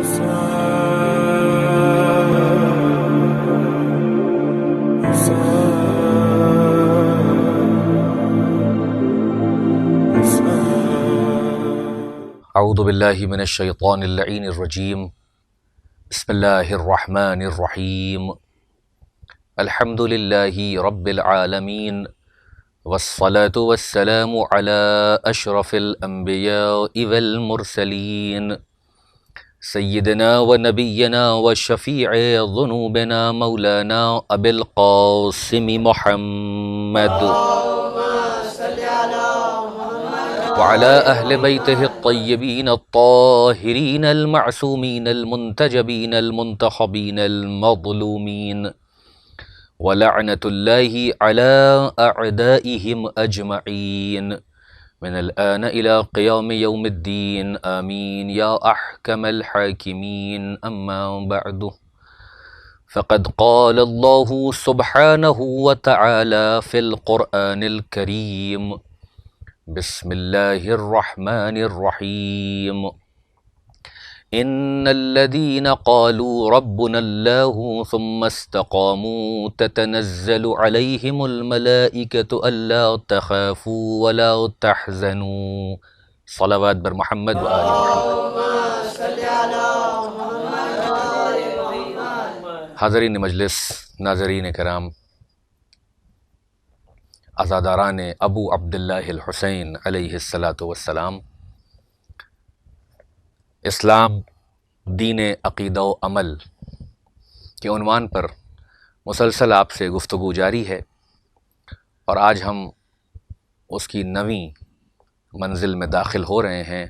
اعوذ باللہ من الشیطان اللعین الرجیم بسم اللہ الرحمن الرحیم الحمد للہ رب العالمین والصلاة والسلام علی اشرف الانبیاء والمرسلین سیدنا و نبینا و شفیع ذنوبنا مولانا ابی القاسم محمد وعلى أهل بيته الطيبين الطاهرين المعصومين المنتجبين المنتخبين المظلومين ولعنة الله على أعدائهم أجمعين من الآن إلى قيام يوم الدين آمين يا أحكم الحاكمين أما بعد فقد قال الله سبحانه وتعالى في القرآن الكريم بسم اللہ الرحمن الرحیم ان الذين قالوا ربنا الله ثم استقاموا تتنزل عليهم الملائكة ألا تخافوا ولا تحزنوا صلوات بر محمد و آل محمد۔ حاضرین مجلس، ناظرین کرام، عزاداران ابو عبداللہ الحسین علیہ السلام، اسلام دین عقیدہ و عمل کے عنوان پر مسلسل آپ سے گفتگو جاری ہے، اور آج ہم اس کی نویں منزل میں داخل ہو رہے ہیں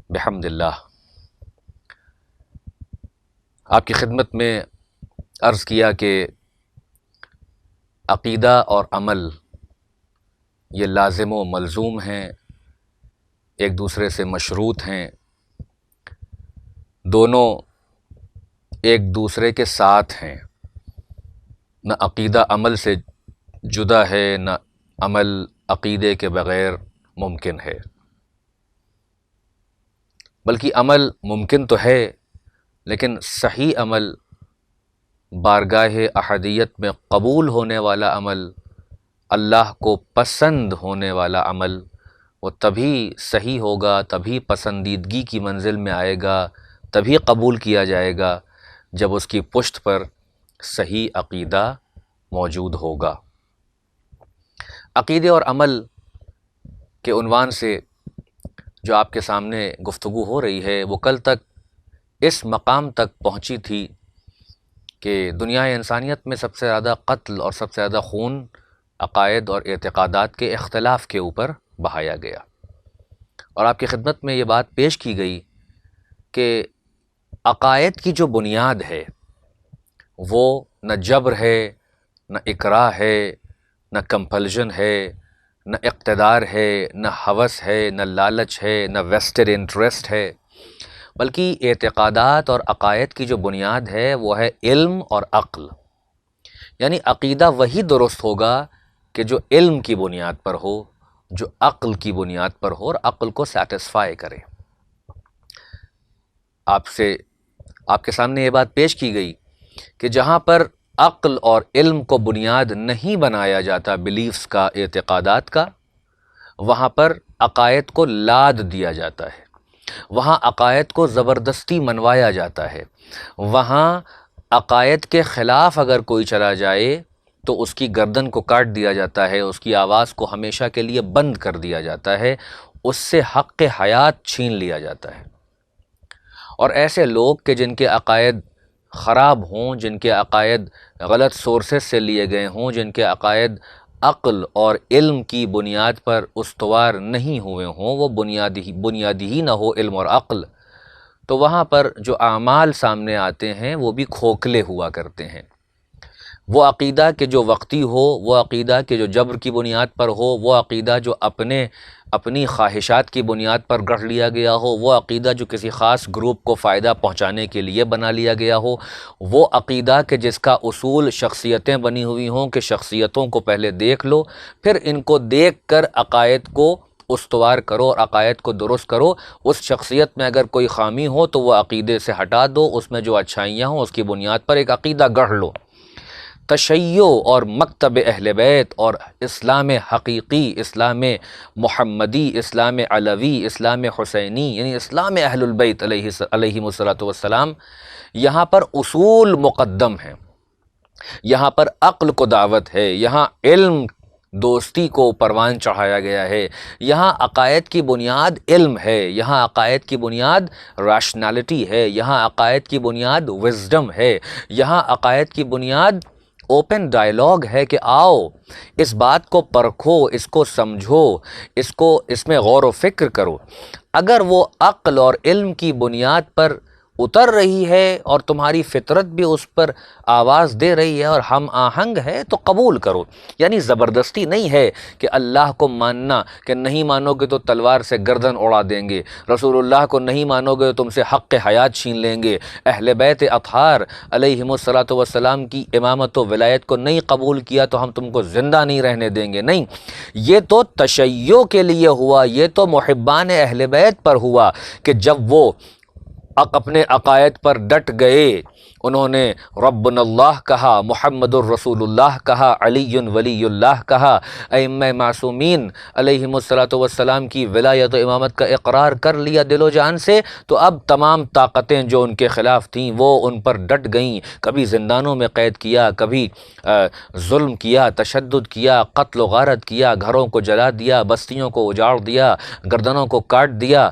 بحمد اللہ۔ آپ کی خدمت میں عرض کیا کہ عقیدہ اور عمل یہ لازم و ملزوم ہیں، ایک دوسرے سے مشروط ہیں، دونوں ایک دوسرے کے ساتھ ہیں، نہ عقیدہ عمل سے جدا ہے، نہ عمل عقیدے کے بغیر ممکن ہے، بلکہ عمل ممکن تو ہے لیکن صحیح عمل، بارگاہ احدیت میں قبول ہونے والا عمل، اللہ کو پسند ہونے والا عمل، وہ تبھی صحیح ہوگا، تبھی پسندیدگی کی منزل میں آئے گا، تبھی قبول کیا جائے گا جب اس کی پشت پر صحیح عقیدہ موجود ہوگا۔ عقیدے اور عمل کے عنوان سے جو آپ کے سامنے گفتگو ہو رہی ہے وہ کل تک اس مقام تک پہنچی تھی کہ دنیا انسانیت میں سب سے زیادہ قتل اور سب سے زیادہ خون عقائد اور اعتقادات کے اختلاف کے اوپر بہایا گیا، اور آپ کی خدمت میں یہ بات پیش کی گئی کہ عقائد کی جو بنیاد ہے وہ نہ جبر ہے، نہ اکراہ ہے، نہ کمپلژن ہے، نہ اقتدار ہے، نہ ہوس ہے، نہ لالچ ہے، نہ ویسٹڈ انٹرسٹ ہے، بلکہ اعتقادات اور عقائد کی جو بنیاد ہے وہ ہے علم اور عقل۔ یعنی عقیدہ وہی درست ہوگا کہ جو علم کی بنیاد پر ہو، جو عقل کی بنیاد پر ہو اور عقل کو سیٹسفائی کرے۔ آپ کے سامنے یہ بات پیش کی گئی کہ جہاں پر عقل اور علم کو بنیاد نہیں بنایا جاتا بلیفز کا، اعتقادات کا، وہاں پر عقائد کو لاد دیا جاتا ہے، وہاں عقائد کو زبردستی منوایا جاتا ہے، وہاں عقائد کے خلاف اگر کوئی چلا جائے تو اس کی گردن کو کاٹ دیا جاتا ہے، اس کی آواز کو ہمیشہ کے لیے بند کر دیا جاتا ہے، اس سے حق حیات چھین لیا جاتا ہے۔ اور ایسے لوگ کہ جن کے عقائد خراب ہوں، جن کے عقائد غلط سورسز سے لیے گئے ہوں، جن کے عقائد عقل اور علم کی بنیاد پر استوار نہیں ہوئے ہوں، وہ بنیادی ہی نہ ہو علم اور عقل، تو وہاں پر جو اعمال سامنے آتے ہیں وہ بھی کھوکھلے ہوا کرتے ہیں۔ وہ عقیدہ کہ جو وقتی ہو، وہ عقیدہ کہ جو جبر کی بنیاد پر ہو، وہ عقیدہ جو اپنی خواہشات کی بنیاد پر گڑھ لیا گیا ہو، وہ عقیدہ جو کسی خاص گروپ کو فائدہ پہنچانے کے لیے بنا لیا گیا ہو، وہ عقیدہ کہ جس کا اصول شخصیتیں بنی ہوئی ہوں کہ شخصیتوں کو پہلے دیکھ لو، پھر ان کو دیکھ کر عقائد کو استوار کرو اور عقائد کو درست کرو۔ اس شخصیت میں اگر کوئی خامی ہو تو وہ عقیدے سے ہٹا دو، اس میں جو اچھائیاں ہوں اس کی بنیاد پر ایک عقیدہ گڑھ لو۔ تشیع اور مکتب اہل بیت اور اسلام حقیقی، اسلام محمدی، اسلام علوی، اسلام حسینی، یعنی اسلام اہل البیت علیہم الصلاۃ والسلام، یہاں پر اصول مقدم ہیں، یہاں پر عقل کو دعوت ہے، یہاں علم دوستی کو پروان چڑھایا گیا ہے، یہاں عقائد کی بنیاد علم ہے، یہاں عقائد کی بنیاد ریشنالٹی ہے، یہاں عقائد کی بنیاد وزڈم ہے، یہاں عقائد کی بنیاد اوپن ڈائیلاگ ہے کہ آؤ اس بات کو پرکھو، اس کو سمجھو، اس میں غور و فکر کرو۔ اگر وہ عقل اور علم کی بنیاد پر اتر رہی ہے اور تمہاری فطرت بھی اس پر آواز دے رہی ہے اور ہم آہنگ ہے تو قبول کرو۔ یعنی زبردستی نہیں ہے کہ اللہ کو ماننا، کہ نہیں مانو گے تو تلوار سے گردن اڑا دیں گے، رسول اللہ کو نہیں مانو گے تو تم سے حق حیات چھین لیں گے، اہل بیت اطہار علیہم الصلاۃ والسلام کی امامت و ولایت کو نہیں قبول کیا تو ہم تم کو زندہ نہیں رہنے دیں گے۔ نہیں، یہ تو تشیع کے لیے ہوا، یہ تو محبان اہل بیت پر ہوا کہ جب وہ اپنے عقائد پر ڈٹ گئے، انہوں نے ربنا اللہ کہا، محمد الرسول اللہ کہا، علی ولی اللہ کہا، ائمہ معصومین علیہم الصلاۃ والسلام کی ولایت و امامت کا اقرار کر لیا دل و جان سے، تو اب تمام طاقتیں جو ان کے خلاف تھیں وہ ان پر ڈٹ گئیں، کبھی زندانوں میں قید کیا، کبھی ظلم کیا، تشدد کیا، قتل و غارت کیا، گھروں کو جلا دیا، بستیوں کو اجاڑ دیا، گردنوں کو کاٹ دیا۔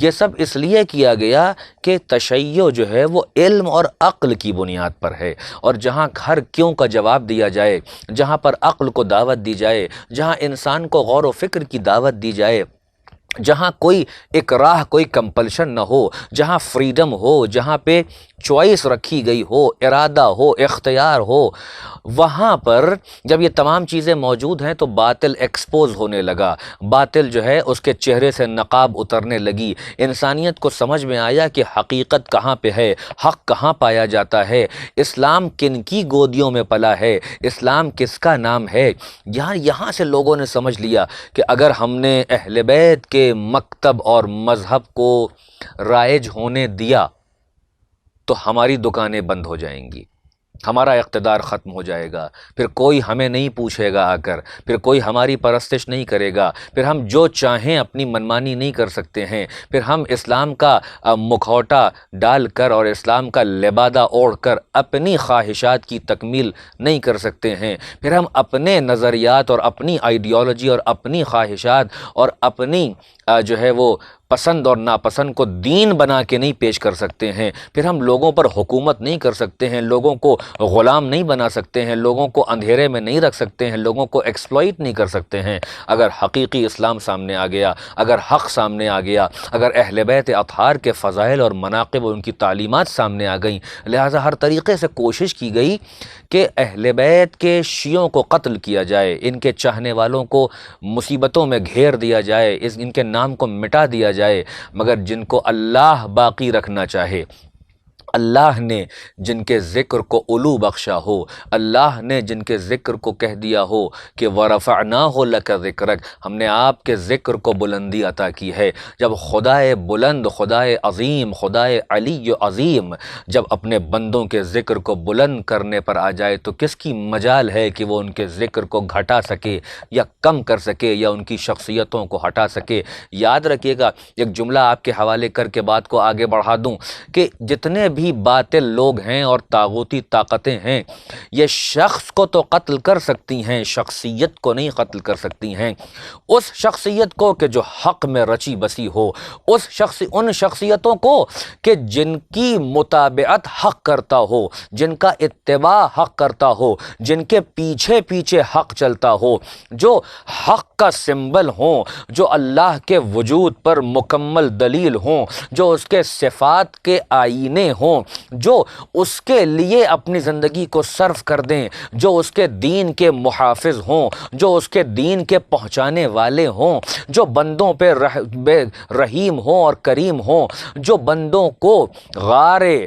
یہ سب اس لیے کیا گیا کہ تشیع جو ہے وہ علم اور عقل کی بنیاد پر ہے، اور جہاں ہر کیوں کا جواب دیا جائے، جہاں پر عقل کو دعوت دی جائے، جہاں انسان کو غور و فکر کی دعوت دی جائے، جہاں کوئی اکراہ، کوئی کمپلشن نہ ہو، جہاں فریڈم ہو، جہاں پہ چوائس رکھی گئی ہو، ارادہ ہو، اختیار ہو، وہاں پر جب یہ تمام چیزیں موجود ہیں تو باطل ایکسپوز ہونے لگا، باطل جو ہے اس کے چہرے سے نقاب اترنے لگی، انسانیت کو سمجھ میں آیا کہ حقیقت کہاں پہ ہے، حق کہاں پایا جاتا ہے، اسلام کن کی گودیوں میں پلا ہے، اسلام کس کا نام ہے۔ یہاں سے لوگوں نے سمجھ لیا کہ اگر ہم نے اہل بیت کے مکتب اور مذہب کو رائج ہونے دیا تو ہماری دکانیں بند ہو جائیں گی، ہمارا اقتدار ختم ہو جائے گا، پھر کوئی ہمیں نہیں پوچھے گا آ کر، پھر کوئی ہماری پرستش نہیں کرے گا، پھر ہم جو چاہیں اپنی منمانی نہیں کر سکتے ہیں، پھر ہم اسلام کا مکھوٹا ڈال کر اور اسلام کا لبادہ اوڑھ کر اپنی خواہشات کی تکمیل نہیں کر سکتے ہیں، پھر ہم اپنے نظریات اور اپنی آئیڈیالوجی اور اپنی خواہشات اور اپنی جو ہے وہ پسند اور ناپسند کو دین بنا کے نہیں پیش کر سکتے ہیں، پھر ہم لوگوں پر حکومت نہیں کر سکتے ہیں، لوگوں کو غلام نہیں بنا سکتے ہیں، لوگوں کو اندھیرے میں نہیں رکھ سکتے ہیں، لوگوں کو ایکسپلائٹ نہیں کر سکتے ہیں۔ اگر حقیقی اسلام سامنے آ گیا، اگر حق سامنے آ گیا، اگر اہل بیت اطہار کے فضائل اور مناقب اور ان کی تعلیمات سامنے آ گئیں، لہٰذا ہر طریقے سے کوشش کی گئی کہ اہل بیت کے شیعوں کو قتل کیا جائے، ان کے چاہنے والوں کو مصیبتوں میں گھیر دیا جائے، ان کے نام کو مٹا دیا جائے، مگر جن کو اللہ باقی رکھنا چاہے، اللہ نے جن کے ذکر کو علو بخشا ہو، اللہ نے جن کے ذکر کو کہہ دیا ہو کہ وَرَفَعْنَاهُ لَكَ ذِكْرَكَ، ہم نے آپ کے ذکر کو بلندی عطا کی ہے۔ جب خدائے بلند، خدائے عظیم، خدائے علی عظیم جب اپنے بندوں کے ذکر کو بلند کرنے پر آ جائے تو کس کی مجال ہے کہ وہ ان کے ذکر کو گھٹا سکے یا کم کر سکے یا ان کی شخصیتوں کو ہٹا سکے۔ یاد رکھیے گا، ایک جملہ آپ کے حوالے کر کے بات کو آگے بڑھا دوں کہ جتنے بھی باطل لوگ ہیں اور طاغوتی طاقتیں ہیں، یہ شخص کو تو قتل کر سکتی ہیں، شخصیت کو نہیں قتل کر سکتی ہیں۔ اس شخصیت کو کہ جو حق میں رچی بسی ہو، ان شخصیتوں کو کہ جن کی متابعت حق کرتا ہو، جن کا اتباع حق کرتا ہو، جن کے پیچھے پیچھے حق چلتا ہو، جو حق کا سمبل ہوں، جو اللہ کے وجود پر مکمل دلیل ہوں، جو اس کے صفات کے آئینے ہوں، جو اس کے لیے اپنی زندگی کو صرف کر دیں، جو اس کے دین کے محافظ ہوں، جو اس کے دین کے پہنچانے والے ہوں، جو بندوں پہ رحیم ہوں اور کریم ہوں، جو بندوں کو غارے،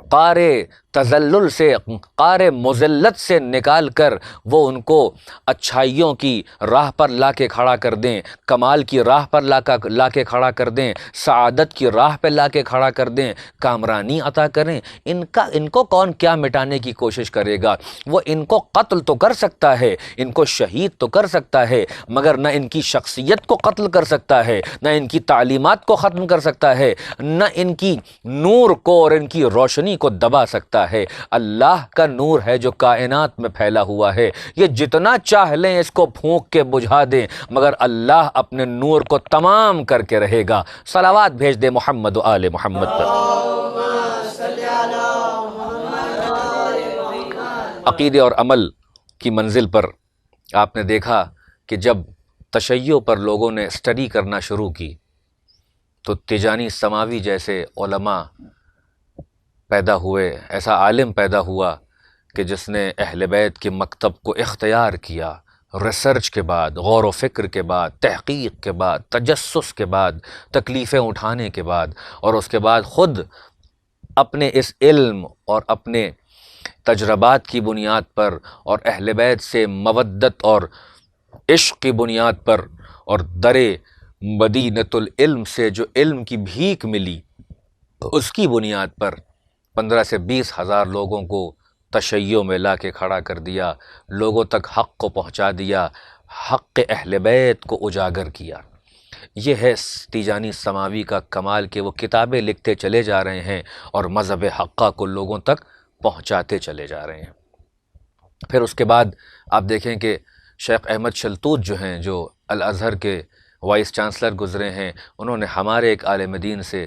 قارے، تذلل سے، قعر مذلت سے نکال کر وہ ان کو اچھائیوں کی راہ پر لا کے کھڑا کر دیں، کمال کی راہ پر لا کے کھڑا کر دیں، سعادت کی راہ پہ لا کے کھڑا کر دیں، کامرانی عطا کریں۔ ان کو کون کیا مٹانے کی کوشش کرے گا؟ وہ ان کو قتل تو کر سکتا ہے، ان کو شہید تو کر سکتا ہے، مگر نہ ان کی شخصیت کو قتل کر سکتا ہے، نہ ان کی تعلیمات کو ختم کر سکتا ہے، نہ ان کی نور کو اور ان کی روشنی کو دبا سکتا ہے۔ اللہ کا نور ہے جو کائنات میں پھیلا ہوا ہے، یہ جتنا چاہ لیں اس کو پھونک کے بجھا دیں، مگر اللہ اپنے نور کو تمام کر کے رہے گا۔ صلوات بھیج دے محمد و آل محمد پر۔ عقیدے اور عمل کی منزل پر آپ نے دیکھا کہ جب تشیع پر لوگوں نے اسٹڈی کرنا شروع کی تو تیجانی سماوی جیسے علماء پیدا ہوئے، ایسا عالم پیدا ہوا کہ جس نے اہل بیت کے مکتب کو اختیار کیا، ریسرچ کے بعد، غور و فکر کے بعد، تحقیق کے بعد، تجسس کے بعد، تکلیفیں اٹھانے کے بعد، اور اس کے بعد خود اپنے اس علم اور اپنے تجربات کی بنیاد پر اور اہل بیت سے مودت اور عشق کی بنیاد پر اور در مدینۃ العلم سے جو علم کی بھیک ملی اس کی بنیاد پر 15 سے 20 ہزار لوگوں کو تشیع میں لا کے کھڑا کر دیا، لوگوں تک حق کو پہنچا دیا، حق اہل بیت کو اجاگر کیا۔ یہ ہے تیجانی سماوی کا کمال کہ وہ کتابیں لکھتے چلے جا رہے ہیں اور مذہب حقہ کو لوگوں تک پہنچاتے چلے جا رہے ہیں۔ پھر اس کے بعد آپ دیکھیں کہ شیخ احمد شلتوت جو ہیں، جو الازہر کے وائس چانسلر گزرے ہیں، انہوں نے ہمارے ایک عالم دین سے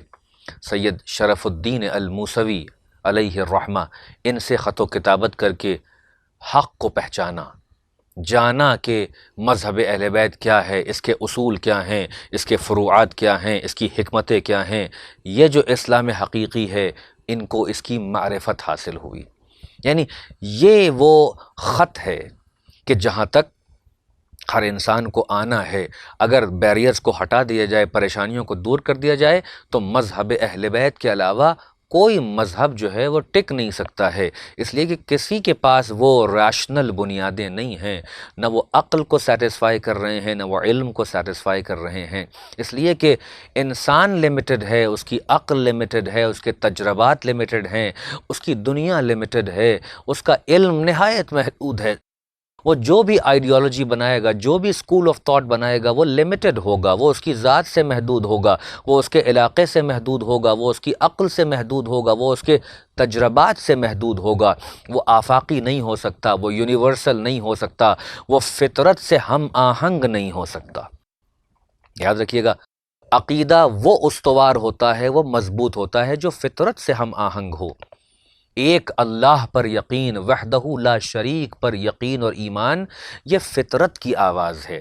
سید شرف الدین الموسوی علیہ الرحمہ، ان سے خط و کتابت کر کے حق کو پہچانا، جانا کہ مذہب اہل بیت کیا ہے، اس کے اصول کیا ہیں، اس کے فروعات کیا ہیں، اس کی حکمتیں کیا ہیں۔ یہ جو اسلام حقیقی ہے ان کو اس کی معرفت حاصل ہوئی۔ یعنی یہ وہ خط ہے کہ جہاں تک ہر انسان کو آنا ہے، اگر بیریئرز کو ہٹا دیا جائے، پریشانیوں کو دور کر دیا جائے تو مذہب اہل بیت کے علاوہ کوئی مذہب جو ہے وہ ٹک نہیں سکتا ہے، اس لیے کہ کسی کے پاس وہ ریشنل بنیادیں نہیں ہیں، نہ وہ عقل کو سیٹسفائی کر رہے ہیں، نہ وہ علم کو سیٹسفائی کر رہے ہیں، اس لیے کہ انسان لمیٹڈ ہے، اس کی عقل لمیٹڈ ہے، اس کے تجربات لمیٹڈ ہیں، اس کی دنیا لمیٹڈ ہے، اس کا علم نہایت محدود ہے۔ وہ جو بھی آئیڈیالوجی بنائے گا، جو بھی اسکول آف تھاٹ بنائے گا، وہ لمیٹڈ ہوگا، وہ اس کی ذات سے محدود ہوگا، وہ اس کے علاقے سے محدود ہوگا، وہ اس کی عقل سے محدود ہوگا، وہ اس کے تجربات سے محدود ہوگا، وہ آفاقی نہیں ہو سکتا، وہ یونیورسل نہیں ہو سکتا، وہ فطرت سے ہم آہنگ نہیں ہو سکتا۔ یاد رکھیے گا، عقیدہ وہ استوار ہوتا ہے، وہ مضبوط ہوتا ہے جو فطرت سے ہم آہنگ ہو۔ ایک اللہ پر یقین، وحدہ لا شریک پر یقین اور ایمان، یہ فطرت کی آواز ہے۔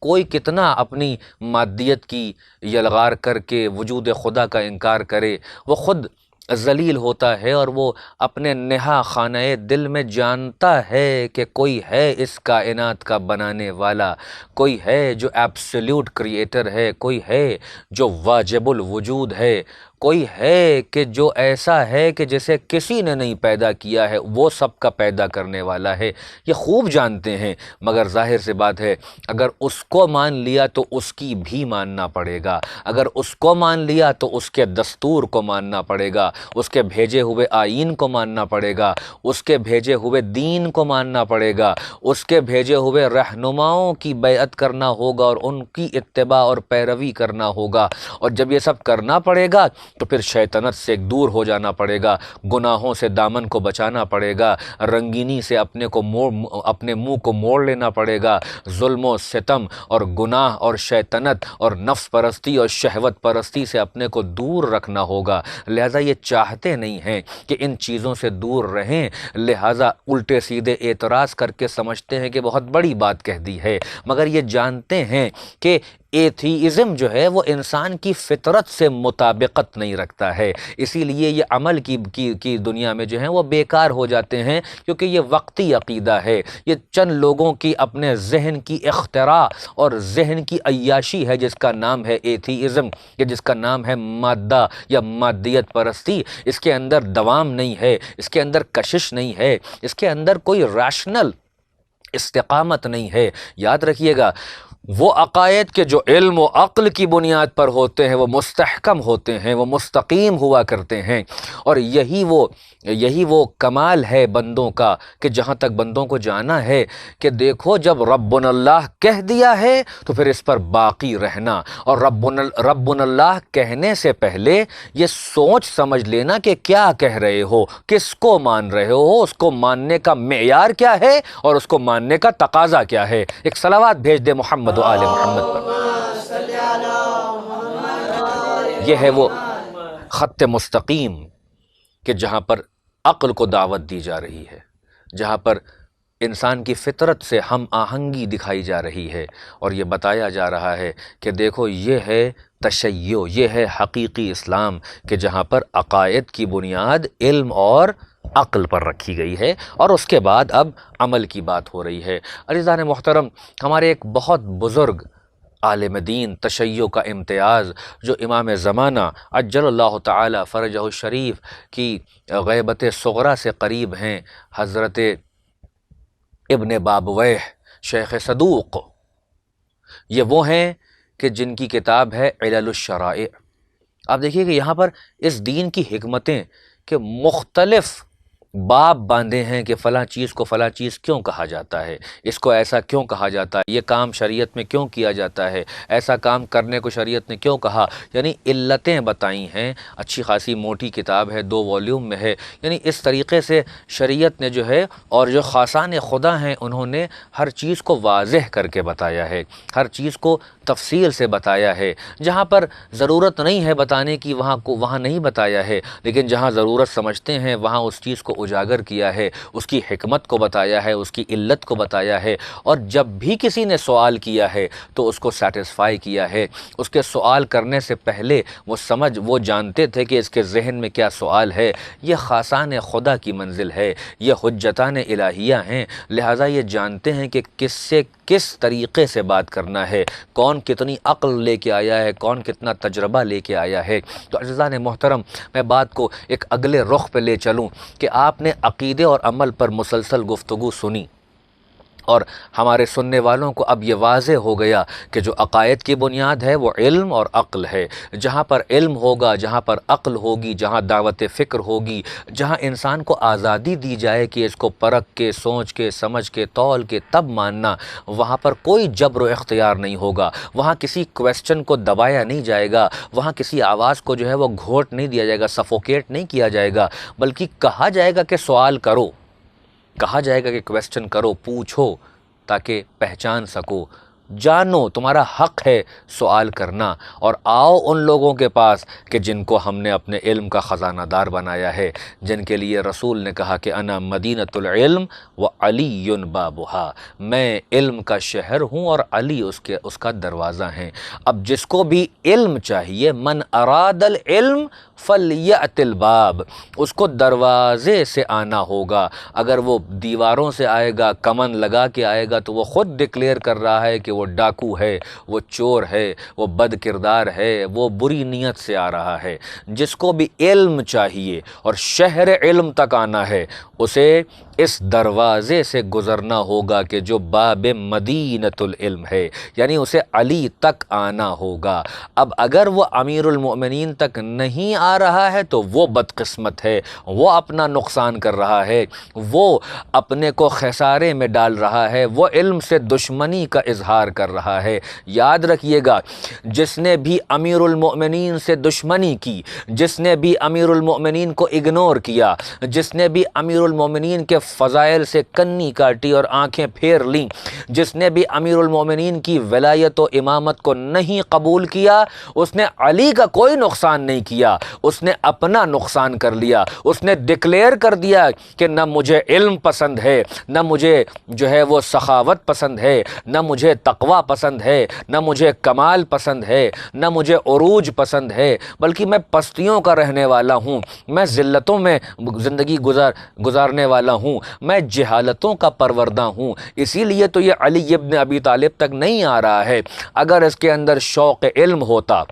کوئی کتنا اپنی مادیت کی یلغار کر کے وجود خدا کا انکار کرے، وہ خود ذلیل ہوتا ہے اور وہ اپنے نہا خانہ دل میں جانتا ہے کہ کوئی ہے اس کائنات کا بنانے والا، کوئی ہے جو ایبسلیوٹ کریٹر ہے، کوئی ہے جو واجب الوجود ہے، کوئی ہے کہ جو ایسا ہے کہ جسے کسی نے نہیں پیدا کیا ہے، وہ سب کا پیدا کرنے والا ہے۔ یہ خوب جانتے ہیں، مگر ظاہر سی بات ہے اگر اس کو مان لیا تو اس کی بھی ماننا پڑے گا، اگر اس کو مان لیا تو اس کے دستور کو ماننا پڑے گا، اس کے بھیجے ہوئے آئین کو ماننا پڑے گا، اس کے بھیجے ہوئے دین کو ماننا پڑے گا، اس کے بھیجے ہوئے رہنماؤں کی بیعت کرنا ہوگا اور ان کی اتباع اور پیروی کرنا ہوگا۔ اور جب یہ سب کرنا پڑے گا تو پھر شیطنت سے دور ہو جانا پڑے گا، گناہوں سے دامن کو بچانا پڑے گا، رنگینی سے اپنے منہ کو موڑ لینا پڑے گا، ظلم و ستم اور گناہ اور شیطنت اور نفس پرستی اور شہوت پرستی سے اپنے کو دور رکھنا ہوگا۔ لہٰذا یہ چاہتے نہیں ہیں کہ ان چیزوں سے دور رہیں، لہٰذا الٹے سیدھے اعتراض کر کے سمجھتے ہیں کہ بہت بڑی بات کہہ دی ہے، مگر یہ جانتے ہیں کہ ایتھیزم جو ہے وہ انسان کی فطرت سے مطابقت نہیں رکھتا ہے، اسی لیے یہ عمل کی دنیا میں جو ہیں وہ بیکار ہو جاتے ہیں، کیونکہ یہ وقتی عقیدہ ہے، یہ چند لوگوں کی اپنے ذہن کی اختراع اور ذہن کی عیاشی ہے، جس کا نام ہے ایتھیزم، یا جس کا نام ہے مادہ یا مادیت پرستی۔ اس کے اندر دوام نہیں ہے، اس کے اندر کشش نہیں ہے، اس کے اندر کوئی ریشنل استقامت نہیں ہے۔ یاد رکھیے گا، وہ عقائد کے جو علم و عقل کی بنیاد پر ہوتے ہیں وہ مستحکم ہوتے ہیں، وہ مستقیم ہوا کرتے ہیں، اور یہی وہ کمال ہے بندوں کا کہ جہاں تک بندوں کو جانا ہے کہ دیکھو جب ربنا اللہ کہہ دیا ہے تو پھر اس پر باقی رہنا، اور ربنا اللہ کہنے سے پہلے یہ سوچ سمجھ لینا کہ کیا کہہ رہے ہو، کس کو مان رہے ہو، اس کو ماننے کا معیار کیا ہے اور اس کو ماننے کا تقاضا کیا ہے۔ ایک صلوات بھیج دے محمد و آل محمد پر۔ یہ ہے وہ خط مستقیم کہ جہاں پر عقل کو دعوت دی جا رہی ہے، جہاں پر انسان کی فطرت سے ہم آہنگی دکھائی جا رہی ہے، اور یہ بتایا جا رہا ہے کہ دیکھو یہ ہے تشیع، یہ ہے حقیقی اسلام، کہ جہاں پر عقائد کی بنیاد علم اور عقل پر رکھی گئی ہے، اور اس کے بعد اب عمل کی بات ہو رہی ہے۔ عزیزان محترم، ہمارے ایک بہت بزرگ عالم دین، تشیع کا امتیاز، جو امام زمانہ عجل اللہ تعالی فرجہ الشریف کی غیبت صغریٰ سے قریب ہیں، حضرت ابن بابویہ شیخ صدوق، یہ وہ ہیں کہ جن کی کتاب ہے علل الشرائع۔ آپ دیکھیے کہ یہاں پر اس دین کی حکمتیں کہ مختلف باب باندھے ہیں کہ فلاں چیز کو فلاں چیز کیوں کہا جاتا ہے، اس کو ایسا کیوں کہا جاتا ہے، یہ کام شریعت میں کیوں کیا جاتا ہے، ایسا کام کرنے کو شریعت نے کیوں کہا، یعنی علتیں بتائی ہیں۔ اچھی خاصی موٹی کتاب ہے، 2 والیوم میں ہے۔ یعنی اس طریقے سے شریعت نے جو ہے، اور جو خاصان خدا ہیں انہوں نے ہر چیز کو واضح کر کے بتایا ہے، ہر چیز کو تفصیل سے بتایا ہے۔ جہاں پر ضرورت نہیں ہے بتانے کی وہاں نہیں بتایا ہے، لیکن جہاں ضرورت سمجھتے ہیں وہاں اس چیز کو اجاگر کیا ہے، اس کی حکمت کو بتایا ہے، اس کی علت کو بتایا ہے، اور جب بھی کسی نے سوال کیا ہے تو اس کو سیٹسفائی کیا ہے۔ اس کے سوال کرنے سے پہلے وہ جانتے تھے کہ اس کے ذہن میں کیا سوال ہے۔ یہ خاصان خدا کی منزل ہے، یہ حجتان الہیہ ہیں، لہٰذا یہ جانتے ہیں کہ کس سے کس طریقے سے بات کرنا ہے، کون کتنی عقل لے کے آیا ہے، کون کتنا تجربہ لے کے آیا ہے۔ تو عزیزان محترم، میں بات کو ایک اگلے رخ پہ لے چلوں کہ آپ نے عقیدے اور عمل پر مسلسل گفتگو سنی، اور ہمارے سننے والوں کو اب یہ واضح ہو گیا کہ جو عقائد کی بنیاد ہے وہ علم اور عقل ہے۔ جہاں پر علم ہوگا، جہاں پر عقل ہوگی، جہاں دعوت فکر ہوگی، جہاں انسان کو آزادی دی جائے کہ اس کو پرکھ کے، سوچ کے، سمجھ کے، تول کے تب ماننا، وہاں پر کوئی جبر و اختیار نہیں ہوگا، وہاں کسی کویسچن کو دبایا نہیں جائے گا، وہاں کسی آواز کو جو ہے وہ گھوٹ نہیں دیا جائے گا، سفوکیٹ نہیں کیا جائے گا، بلکہ کہا جائے گا کہ سوال کرو، کہا جائے گا کہ کویسچن کرو، پوچھو، تاکہ پہچان سکو، جانو، تمہارا حق ہے سوال کرنا، اور آؤ ان لوگوں کے پاس کہ جن کو ہم نے اپنے علم کا خزانہ دار بنایا ہے، جن کے لیے رسول نے کہا کہ انا مدینۃ العلم و علی بابھا، میں علم کا شہر ہوں اور علی اس کا دروازہ ہیں۔ اب جس کو بھی علم چاہیے، من اراد العلم فلیأت الباب، اس کو دروازے سے آنا ہوگا۔ اگر وہ دیواروں سے آئے گا، کمن لگا کے آئے گا، تو وہ خود ڈکلیئر کر رہا ہے کہ وہ ڈاکو ہے، وہ چور ہے، وہ بد کردار ہے، وہ بری نیت سے آ رہا ہے۔ جس کو بھی علم چاہیے اور شہر علم تک آنا ہے، اسے اس دروازے سے گزرنا ہوگا کہ جو باب مدینۃ العلم ہے، یعنی اسے علی تک آنا ہوگا۔ اب اگر وہ امیر المؤمنین تک نہیں آ رہا ہے تو وہ بدقسمت ہے، وہ اپنا نقصان کر رہا ہے، وہ اپنے کو خسارے میں ڈال رہا ہے، وہ علم سے دشمنی کا اظہار کر رہا ہے۔ یاد رکھیے گا، جس نے بھی امیر المؤمنین سے دشمنی کی، جس نے بھی امیر المؤمنین کو اگنور کیا، جس نے بھی امیر المؤمنین کے فضائل سے کنی کاٹی اور آنکھیں پھیر لیں، جس نے بھی امیر المومنین کی ولایت و امامت کو نہیں قبول کیا، اس نے علی کا کوئی نقصان نہیں کیا، اس نے اپنا نقصان کر لیا۔ اس نے ڈکلیئر کر دیا کہ نہ مجھے علم پسند ہے، نہ مجھے جو ہے وہ سخاوت پسند ہے، نہ مجھے تقوی پسند ہے، نہ مجھے کمال پسند ہے، نہ مجھے عروج پسند ہے، بلکہ میں پستیوں کا رہنے والا ہوں، میں ذلتوں میں زندگی گزارنے والا ہوں، میں جہالتوں کا پروردہ ہوں۔ اسی لیے تو یہ علی ابن ابی طالب تک نہیں آ رہا ہے۔ اگر اس کے اندر شوق علم ہوتا،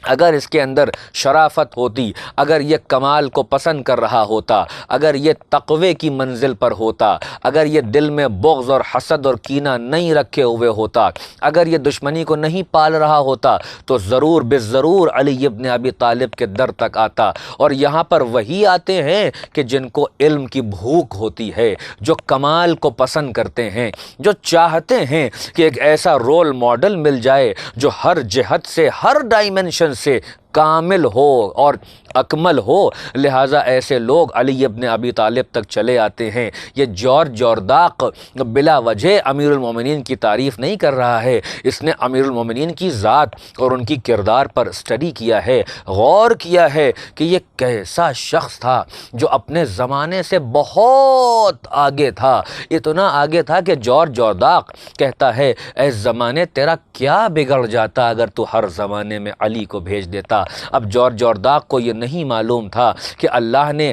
اگر اس کے اندر شرافت ہوتی، اگر یہ کمال کو پسند کر رہا ہوتا، اگر یہ تقوی کی منزل پر ہوتا، اگر یہ دل میں بغض اور حسد اور کینہ نہیں رکھے ہوئے ہوتا، اگر یہ دشمنی کو نہیں پال رہا ہوتا، تو ضرور بالضرور علی ابن ابی طالب کے در تک آتا۔ اور یہاں پر وہی آتے ہیں کہ جن کو علم کی بھوک ہوتی ہے، جو کمال کو پسند کرتے ہیں، جو چاہتے ہیں کہ ایک ایسا رول ماڈل مل جائے جو ہر جہت سے، ہر ڈائمنشن سے کامل ہو اور اکمل ہو۔ لہٰذا ایسے لوگ علی ابن ابی طالب تک چلے آتے ہیں۔ یہ جارج جورداق بلا وجہ امیر المومنین کی تعریف نہیں کر رہا ہے، اس نے امیر المومنین کی ذات اور ان کی کردار پر اسٹڈی کیا ہے، غور کیا ہے کہ یہ کیسا شخص تھا جو اپنے زمانے سے بہت آگے تھا، اتنا آگے تھا کہ جارج جورداق کہتا ہے اے زمانے تیرا کیا بگڑ جاتا اگر تو ہر زمانے میں علی کو بھیج دیتا۔ اب جارج جورداق کو یہ نہیں معلوم تھا کہ اللہ نے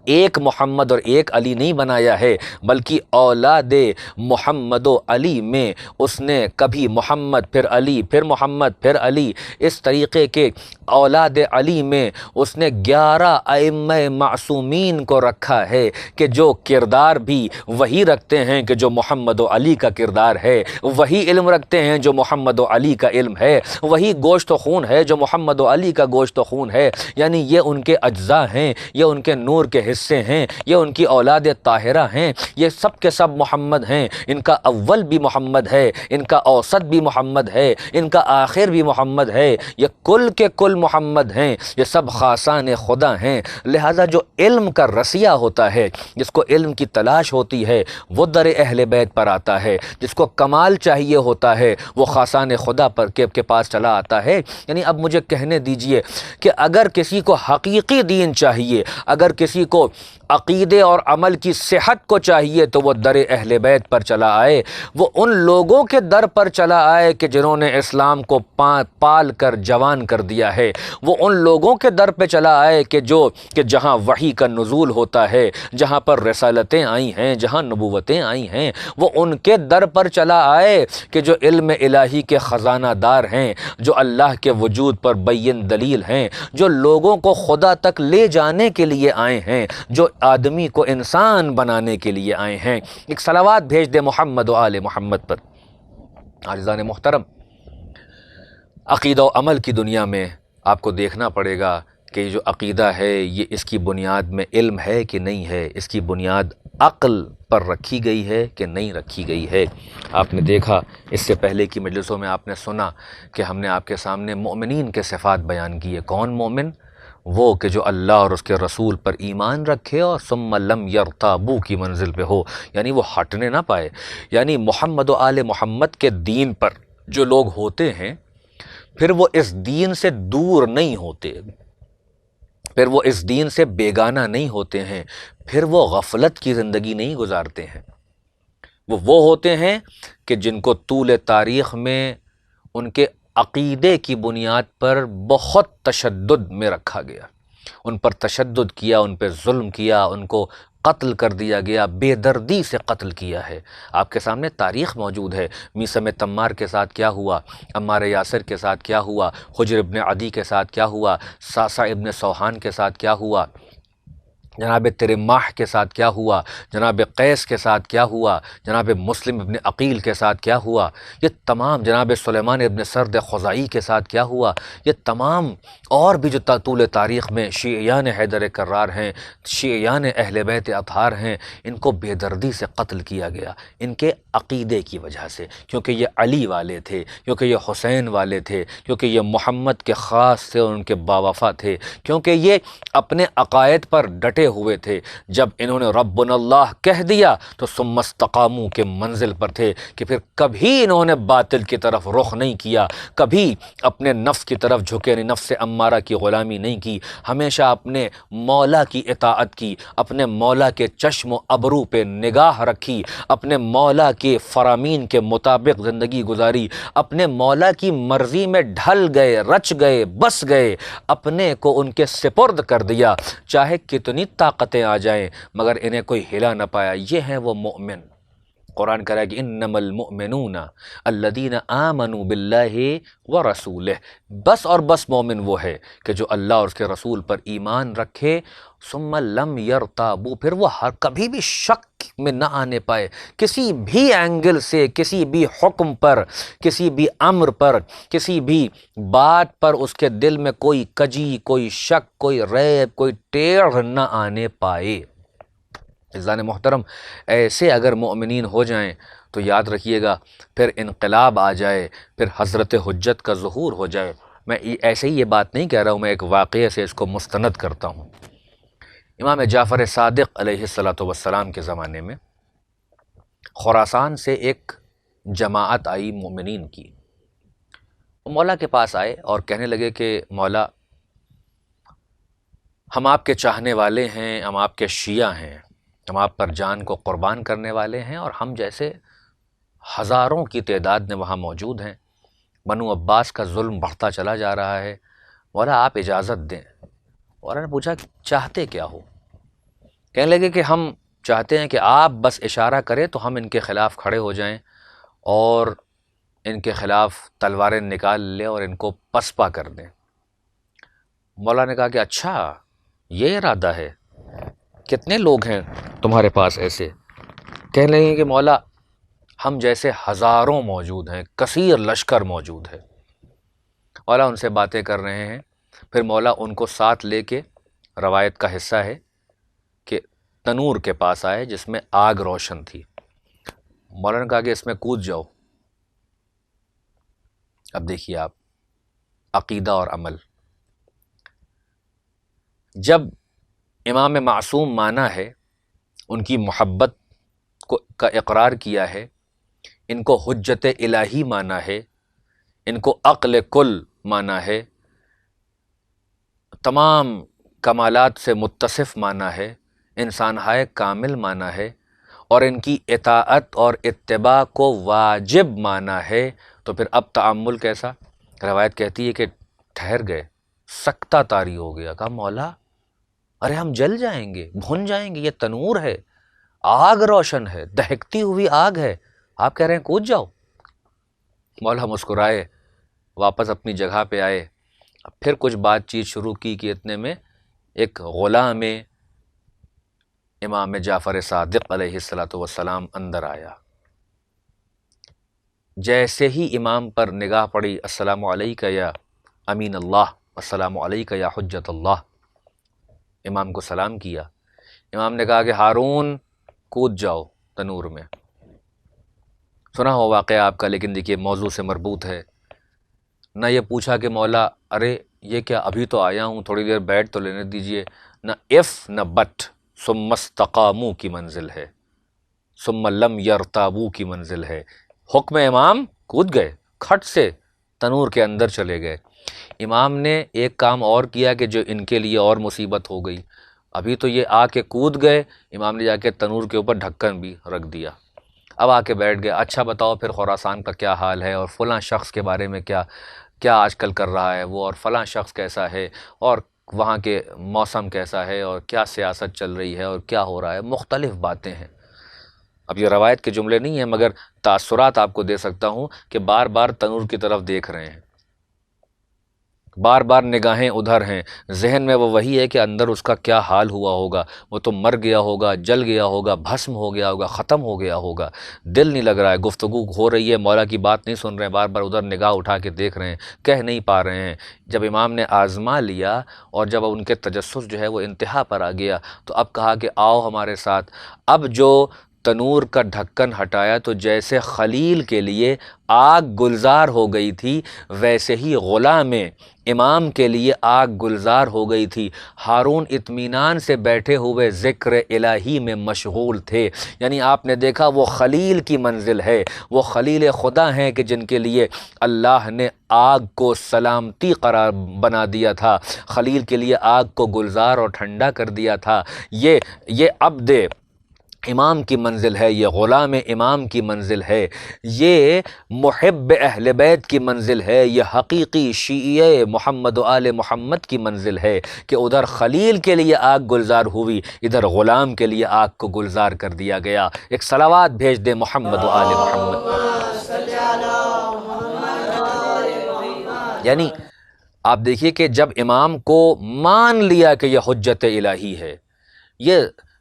ایک محمد اور ایک علی نہیں بنایا ہے، بلکہ اولاد محمد و علی میں اس نے کبھی محمد پھر علی پھر محمد پھر علی، اس طریقے کے اولاد علی میں اس نے 11 ائمہ معصومین کو رکھا ہے کہ جو کردار بھی وہی رکھتے ہیں کہ جو محمد و علی کا کردار ہے، وہی علم رکھتے ہیں جو محمد و علی کا علم ہے، وہی گوشت و خون ہے جو محمد و علی کا گوشت و خون ہے۔ یعنی یہ ان کے اجزاء ہیں، یہ ان کے نور کے حصے ہیں، یہ ان کی اولاد طاہرہ ہیں، یہ سب کے سب محمد ہیں۔ ان کا اول بھی محمد ہے، ان کا اوسط بھی محمد ہے، ان کا آخر بھی محمد ہے، یہ کل کے کل محمد ہیں، یہ سب خاصان خدا ہیں۔ لہذا جو علم کا رسیہ ہوتا ہے، جس کو علم کی تلاش ہوتی ہے، وہ در اہل بیت پر آتا ہے، جس کو کمال چاہیے ہوتا ہے وہ خاصان خدا پر کے پاس چلا آتا ہے۔ یعنی اب مجھے کہنے دیجئے کہ اگر کسی کو حقیقی دین چاہیے، اگر کسی کو عقیدے اور عمل کی صحت کو چاہیے، تو وہ در اہل بیت پر چلا آئے، وہ ان لوگوں کے در پر چلا آئے کہ جنہوں نے اسلام کو پال کر جوان کر دیا ہے، وہ ان لوگوں کے در پہ چلا آئے کہ جہاں وحی کا نزول ہوتا ہے، جہاں پر رسالتیں آئی ہیں، جہاں نبوتیں آئی ہیں، وہ ان کے در پر چلا آئے کہ جو علم الہی کے خزانہ دار ہیں، جو اللہ کے وجود پر بین دلیل ہیں، جو لوگوں کو خدا تک لے جانے کے لیے آئے ہیں، جو آدمی کو انسان بنانے کے لیے آئے ہیں۔ ایک صلوات بھیج دے محمد و آل محمد پر۔ عزیزان محترم، عقیدہ و عمل کی دنیا میں آپ کو دیکھنا پڑے گا کہ یہ جو عقیدہ ہے یہ اس کی بنیاد میں علم ہے کہ نہیں ہے، اس کی بنیاد عقل پر رکھی گئی ہے کہ نہیں رکھی گئی ہے۔ آپ نے دیکھا اس سے پہلے کی مجلسوں میں آپ نے سنا کہ ہم نے آپ کے سامنے مومنین کے صفات بیان کیے۔ کون مومن؟ وہ کہ جو اللہ اور اس کے رسول پر ایمان رکھے اور ثم لم یرتابو کی منزل پہ ہو، یعنی وہ ہٹنے نہ پائے۔ یعنی محمد و آل محمد کے دین پر جو لوگ ہوتے ہیں، پھر وہ اس دین سے دور نہیں ہوتے، پھر وہ اس دین سے بیگانہ نہیں ہوتے ہیں، پھر وہ غفلت کی زندگی نہیں گزارتے ہیں۔ وہ ہوتے ہیں کہ جن کو طول تاریخ میں ان کے عقیدے کی بنیاد پر بہت تشدد میں رکھا گیا، ان پر تشدد کیا، ان پہ ظلم کیا، ان کو قتل کر دیا گیا، بے دردی سے قتل کیا ہے۔ آپ کے سامنے تاریخ موجود ہے، میثم تمار کے ساتھ کیا ہوا، عمار یاسر کے ساتھ کیا ہوا، حجر ابن عدی کے ساتھ کیا ہوا، ساسا ابن سوحان کے ساتھ کیا ہوا، جناب ترماح کے ساتھ کیا ہوا، جناب قیس کے ساتھ کیا ہوا، جناب مسلم ابن عقیل کے ساتھ کیا ہوا، یہ تمام جناب سلیمان ابن سرد خزائی کے ساتھ کیا ہوا، یہ تمام اور بھی جو طول تاریخ میں شیعیان حیدر کرار ہیں، شیعیان اہل بیت اطہار ہیں، ان کو بے دردی سے قتل کیا گیا ان کے عقیدے کی وجہ سے، کیونکہ یہ علی والے تھے، کیونکہ یہ حسین والے تھے، کیونکہ یہ محمد کے خاص تھے اور ان کے باوفا تھے، کیونکہ یہ اپنے عقائد پر ڈٹے ڈرے ہوئے تھے، جب انہوں نے ربنا اللہ کہہ دیا تو ثم استقاموا کے منزل پر تھے کہ پھر کبھی انہوں نے باطل کی طرف رخ نہیں کیا، کبھی اپنے نفس کی طرف جھکے نہیں، نفس امارہ کی غلامی نہیں کی، ہمیشہ اپنے مولا کی اطاعت کی، اپنے مولا کے چشم و ابرو پہ نگاہ رکھی، اپنے مولا کے فرامین کے مطابق زندگی گزاری، اپنے مولا کی مرضی میں ڈھل گئے، رچ گئے، بس گئے، اپنے کو ان کے سپرد کر دیا، چاہے کتنی طاقتیں آ جائیں مگر انہیں کوئی ہلا نہ پایا۔ یہ ہیں وہ مومن۔ قرآن کہہ رہا ہے کہ انما المؤمنون الذین آمنوا باللہ ورسولہ، بس اور بس مومن وہ ہے کہ جو اللہ اور اس کے رسول پر ایمان رکھے، ثم لم یرتابوا، پھر وہ کبھی بھی شک میں نہ آنے پائے، کسی بھی اینگل سے، کسی بھی حکم پر، کسی بھی امر پر، کسی بھی بات پر اس کے دل میں کوئی کجی، کوئی شک، کوئی ریب، کوئی ٹیڑھ نہ آنے پائے۔ عزیزان محترم، ایسے اگر مومنین ہو جائیں تو یاد رکھیے گا پھر انقلاب آ جائے، پھر حضرت حجت کا ظہور ہو جائے۔ میں ایسے ہی یہ بات نہیں کہہ رہا ہوں، میں ایک واقعے سے اس کو مستند کرتا ہوں۔ امام جعفر صادق علیہ السلام کے زمانے میں خراسان سے ایک جماعت آئی مومنین کی، وہ مولا کے پاس آئے اور کہنے لگے کہ مولا، ہم آپ کے چاہنے والے ہیں، ہم آپ کے شیعہ ہیں، ہم آپ پر جان کو قربان کرنے والے ہیں، اور ہم جیسے ہزاروں کی تعداد میں وہاں موجود ہیں، بنو عباس کا ظلم بڑھتا چلا جا رہا ہے، مولا آپ اجازت دیں۔ مولا نے پوچھا کہ چاہتے کیا ہو؟ کہنے لگے کہ ہم چاہتے ہیں کہ آپ بس اشارہ کریں تو ہم ان کے خلاف کھڑے ہو جائیں اور ان کے خلاف تلواریں نکال لیں اور ان کو پسپا کر دیں۔ مولا نے کہا کہ اچھا یہ ارادہ ہے، کتنے لوگ ہیں تمہارے پاس ایسے؟ کہنے لگے کہ مولا ہم جیسے ہزاروں موجود ہیں، کثیر لشکر موجود ہے۔ مولا ان سے باتیں کر رہے ہیں، پھر مولا ان کو ساتھ لے کے، روایت کا حصہ ہے کہ تنور کے پاس آئے جس میں آگ روشن تھی۔ مولا نے کہا کہ اس میں کود جاؤ۔ اب دیکھیے آپ، عقیدہ اور عمل، جب امام معصوم مانا ہے، ان کی محبت کا اقرار کیا ہے، ان کو حجت الہی مانا ہے، ان کو عقل کل مانا ہے، تمام کمالات سے متصف مانا ہے، انسان ہائے کامل مانا ہے، اور ان کی اطاعت اور اتباع کو واجب مانا ہے، تو پھر اب تعامل کیسا؟ روایت کہتی ہے کہ ٹھہر گئے، سکتہ طاری ہو گیا، کہا مولا ارے ہم جل جائیں گے، بھن جائیں گے، یہ تنور ہے، آگ روشن ہے، دہکتی ہوئی آگ ہے، آپ کہہ رہے ہیں کود جاؤ؟ مولا مسکرائے، واپس اپنی جگہ پہ آئے، پھر کچھ بات چیت شروع کی کہ اتنے میں ایک غلام امام جعفر صادق علیہ السلام اندر آیا۔ جیسے ہی امام پر نگاہ پڑی، السلام علیکہ یا امین اللہ، السلام علیکہ یا حجت اللہ، امام کو سلام کیا۔ امام نے کہا کہ ہارون کود جاؤ تنور میں۔ سنا ہو واقعہ آپ کا، لیکن دیکھیے موضوع سے مربوط ہے۔ نہ یہ پوچھا کہ مولا ارے یہ کیا، ابھی تو آیا ہوں، تھوڑی دیر بیٹھ تو لینے دیجئے، نہ اف نہ بٹ، ثم استقاموا کی منزل ہے، ثم لم یرتابوا کی منزل ہے۔ حکم امام، کود گئے، کھٹ سے تنور کے اندر چلے گئے۔ امام نے ایک کام اور کیا کہ جو ان کے لیے اور مصیبت ہو گئی، ابھی تو یہ آ کے کود گئے، امام نے جا کے تنور کے اوپر ڈھکن بھی رکھ دیا۔ اب آ کے بیٹھ گئے، اچھا بتاؤ پھر خراسان کا کیا حال ہے، اور فلاں شخص کے بارے میں کیا آج کل کر رہا ہے وہ، اور فلاں شخص کیسا ہے، اور وہاں کے موسم کیسا ہے، اور کیا سیاست چل رہی ہے، اور کیا ہو رہا ہے، مختلف باتیں ہیں۔ اب یہ روایت کے جملے نہیں ہیں مگر تاثرات آپ کو دے سکتا ہوں کہ بار بار تنور کی طرف دیکھ رہے ہیں، بار بار نگاہیں ادھر ہیں، ذہن میں وہ وہی ہے کہ اندر اس کا کیا حال ہوا ہوگا، وہ تو مر گیا ہوگا، جل گیا ہوگا، بھسم ہو گیا ہوگا، ختم ہو گیا ہوگا، دل نہیں لگ رہا ہے، گفتگو ہو رہی ہے، مولا کی بات نہیں سن رہے ہیں، بار بار ادھر نگاہ اٹھا کے دیکھ رہے ہیں، کہہ نہیں پا رہے ہیں۔ جب امام نے آزما لیا اور جب ان کے تجسس جو ہے وہ انتہا پر آ گیا، تو اب کہا کہ آؤ ہمارے ساتھ۔ اب جو تنور کا ڈھکن ہٹایا تو جیسے خلیل کے لیے آگ گلزار ہو گئی تھی، ویسے ہی غلام امام کے لیے آگ گلزار ہو گئی تھی۔ ہارون اطمینان سے بیٹھے ہوئے ذکر الہی میں مشغول تھے۔ یعنی آپ نے دیکھا وہ خلیل کی منزل ہے، وہ خلیل خدا ہیں کہ جن کے لیے اللہ نے آگ کو سلامتی قرار بنا دیا تھا، خلیل کے لیے آگ کو گلزار اور ٹھنڈا کر دیا تھا۔ یہ عبد امام کی منزل ہے، یہ غلام امام کی منزل ہے، یہ محب اہل بیت کی منزل ہے، یہ حقیقی شیعہ محمد و آل محمد کی منزل ہے کہ ادھر خلیل کے لیے آگ گلزار ہوئی، ادھر غلام کے لیے آگ کو گلزار کر دیا گیا۔ ایک صلوات بھیج دے محمد و آل محمد پر۔ یعنی آپ دیکھیے کہ جب امام کو مان لیا کہ یہ حجت الہی ہے،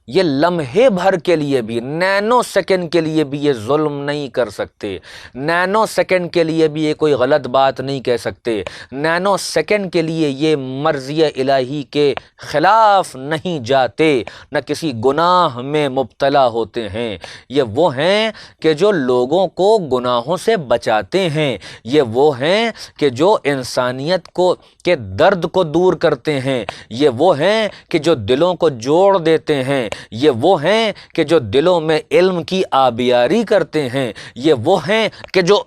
یہ لمحے بھر کے لیے بھی، نینو سیکنڈ کے لیے بھی یہ ظلم نہیں کر سکتے، نینو سیکنڈ کے لیے بھی یہ کوئی غلط بات نہیں کہہ سکتے، نینو سیکنڈ کے لیے یہ مرضی الہی کے خلاف نہیں جاتے، نہ کسی گناہ میں مبتلا ہوتے ہیں۔ یہ وہ ہیں کہ جو لوگوں کو گناہوں سے بچاتے ہیں، یہ وہ ہیں کہ جو انسانیت کے درد کو دور کرتے ہیں، یہ وہ ہیں کہ جو دلوں کو جوڑ دیتے ہیں، یہ وہ ہیں کہ جو دلوں میں علم کی آبیاری کرتے ہیں، یہ وہ ہیں کہ جو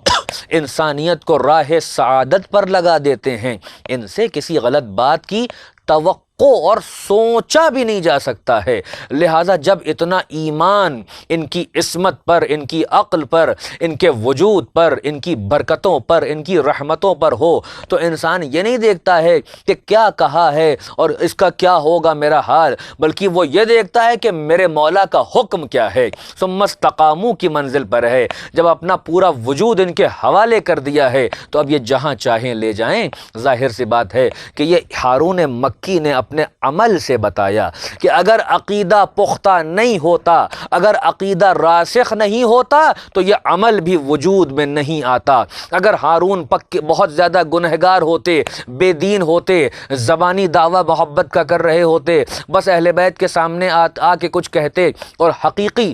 انسانیت کو راہ سعادت پر لگا دیتے ہیں۔ ان سے کسی غلط بات کی توقع اور سوچا بھی نہیں جا سکتا ہے۔ لہٰذا جب اتنا ایمان ان کی عصمت پر، ان کی عقل پر، ان کے وجود پر، ان کی برکتوں پر، ان کی رحمتوں پر ہو تو انسان یہ نہیں دیکھتا ہے کہ کیا کہا ہے اور اس کا کیا ہوگا میرا حال، بلکہ وہ یہ دیکھتا ہے کہ میرے مولا کا حکم کیا ہے۔ ثم استقاموا کی منزل پر ہے، جب اپنا پورا وجود ان کے حوالے کر دیا ہے تو اب یہ جہاں چاہیں لے جائیں۔ ظاہر سی بات ہے کہ یہ ہارون مکی نے اپنے عمل سے بتایا کہ اگر عقیدہ پختہ نہیں ہوتا، اگر عقیدہ راسخ نہیں ہوتا تو یہ عمل بھی وجود میں نہیں آتا۔ اگر ہارون بہت زیادہ گنہگار ہوتے، بے دین ہوتے، زبانی دعویٰ محبت کا کر رہے ہوتے، بس اہل بیت کے سامنے آ کے کچھ کہتے اور حقیقی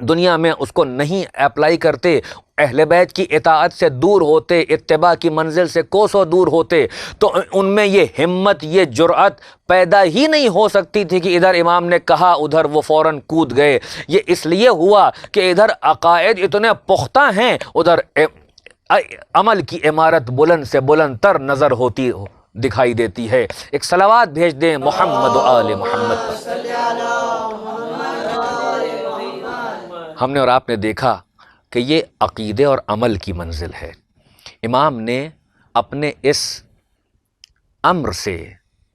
دنیا میں اس کو نہیں اپلائی کرتے، اہل بیت کی اطاعت سے دور ہوتے، اتباع کی منزل سے کوسوں دور ہوتے، تو ان میں یہ ہمت، یہ جرأت پیدا ہی نہیں ہو سکتی تھی کہ ادھر امام نے کہا ادھر وہ فوراً کود گئے۔ یہ اس لیے ہوا کہ ادھر عقائد اتنے پختہ ہیں، ادھر عمل کی عمارت بلند سے بلند تر نظر ہوتی دکھائی دیتی ہے۔ ایک صلوات بھیج دیں محمد و آل محمد پر۔ ہم نے اور آپ نے دیکھا کہ یہ عقیدے اور عمل کی منزل ہے۔ امام نے اپنے اس امر سے،